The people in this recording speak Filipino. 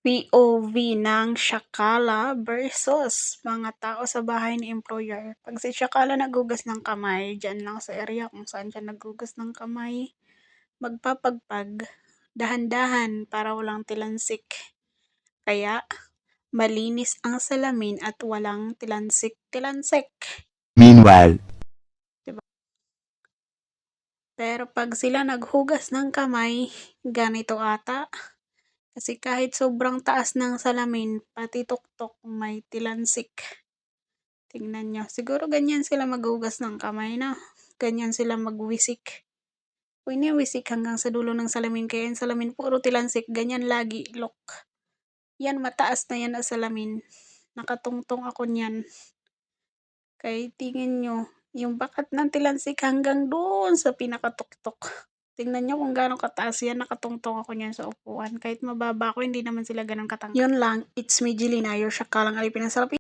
POV ng Shakala versus mga tao sa bahay ni employer. Pag si Shakala naghugas ng kamay, dyan lang sa area kung saan siya naghugas ng kamay, magpapagpag, dahan-dahan para walang tilansik. Kaya, malinis ang salamin at walang tilansik-tilansik. Meanwhile, Diba? Pero pag sila naghugas ng kamay, ganito ata. Kasi kahit sobrang taas ng salamin, pati tuktok may tilansik. Tingnan nyo. Siguro ganyan sila maghugas ng kamay na. Ganyan sila magwisik. Kung wisik hanggang sa dulo ng salamin, kaya yung salamin puro tilansik, ganyan lagi, look. Yan, mataas na yan ang salamin. Nakatungtong ako niyan. Kaya tingin nyo, yung bakat ng tilansik hanggang doon sa pinakatuktok. Tingnan nyo kung gaano kataas yan, nakatungtong ako niyan sa upuan. Kahit mababa ako, hindi naman sila ganun katangkad. Yun lang, it's me, Jelina, your Shakalang Alipin. Ang sarap